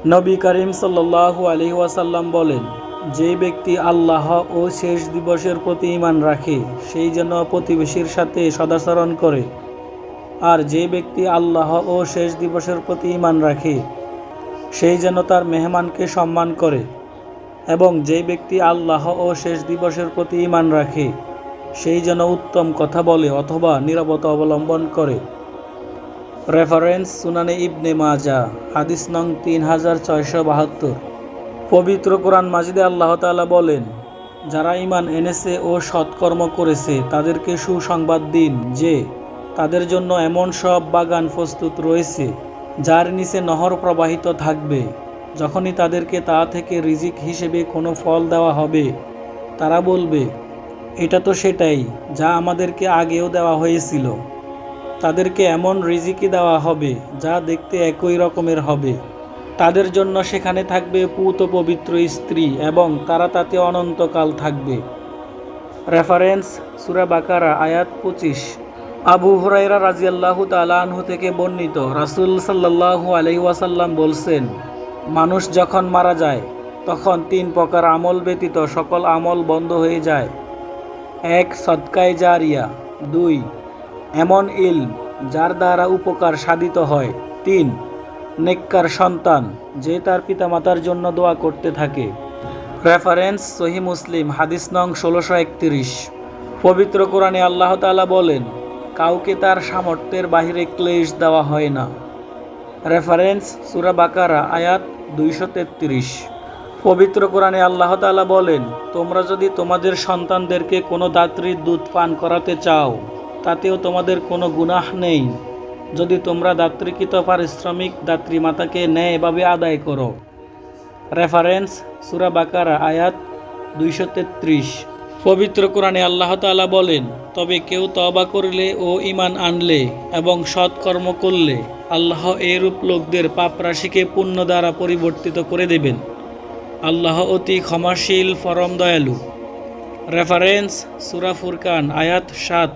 নবী করিম সাল্লাল্লাহু আলাইহি ওয়াসাল্লাম বলেন, যে ব্যক্তি আল্লাহ ও শেষ দিবসের প্রতি ঈমান রাখে সেই যেন প্রতিবেশীর সাথে সদাচরণ করে, আর যে ব্যক্তি আল্লাহ ও শেষ দিবসের প্রতি ঈমান রাখে সেই যেন তার মেহমানকে সম্মান করে, এবং যে ব্যক্তি আল্লাহ ও শেষ দিবসের প্রতি ঈমান রাখে সেই যেন উত্তম কথা বলে অথবা নীরবতা অবলম্বন করে। রেফারেন্স সুনানে ইবনে মাজাহ, হাদিস নং 3672। পবিত্র কোরআন মাজিদে আল্লাহ তাআলা বলেন, যারা ঈমান এনেছে ও সৎকর্ম করেছে তাদেরকে সুসংবাদ দিন যে তাদের জন্য এমন সব বাগান প্রস্তুত রয়েছে যার নিচে নহর প্রবাহিত থাকবে। যখনই তাদেরকে তা থেকে রিজিক হিসেবে কোনো ফল দেওয়া হবে তারা বলবে, এটা তো সেটাই যা আমাদেরকে আগেও দেওয়া হয়েছিল। তাদেরকে এমন রিজিকই দেওয়া হবে যা দেখতে একই রকমের হবে। তাদের জন্য সেখানে থাকবে পূত পবিত্র স্ত্রী এবং তারা তাতে অনন্তকাল থাকবে। রেফারেন্স সূরা বাকারা আয়াত 25। আবু হুরায়রা রাদিয়াল্লাহু তাআলা আনহু থেকে বর্ণিত, রাসূল সাল্লাল্লাহু আলাইহি ওয়াসাল্লাম বলছেন, মানুষ যখন মারা যায় তখন 3 প্রকার আমল ব্যতীত সকল আমল বন্ধ হয়ে যায়। 1. সদকায়ে জারিয়া। 2. এমন ইলম যার দ্বারা উপকার সাধিত হয়। 3. নেককার সন্তান যে তার পিতামাতার জন্য দোয়া করতে থাকে। রেফারেন্স সহিহ মুসলিম, হাদিস নং 1631। পবিত্র কোরআনে আল্লাহ তাআলা বলেন, কাউকে তার সামর্থ্যের বাহিরে ক্লেশ দেওয়া হয় না। রেফারেন্স সূরা বাকারা আয়াত 233। পবিত্র কোরআনে আল্লাহ তাআলা বলেন, তোমরা যদি তোমাদের সন্তানদেরকে কোনো দাত্রীর দুধ পান করাতে চাও তাতেও তোমাদের কোনো গুনাহ নেই, যদি তোমরা দাত্রীকৃত পারিশ্রমিক দাত্রীমাতাকে ন্যায়ভাবে আদায় করো। রেফারেন্স সূরা বাকারা আয়াত 233। পবিত্র কোরআনে আল্লাহ তাআলা বলেন, তবে কেউ তওবা করলে ও ঈমান আনলে এবং সৎকর্ম করলে আল্লাহ এরূপ লোকদের পাপরাশিকে পুণ্য দ্বারা পরিবর্তিত করে দেবেন। আল্লাহ অতি ক্ষমাশীল পরম দয়ালু। রেফারেন্স সূরা ফুরকান আয়াত 7।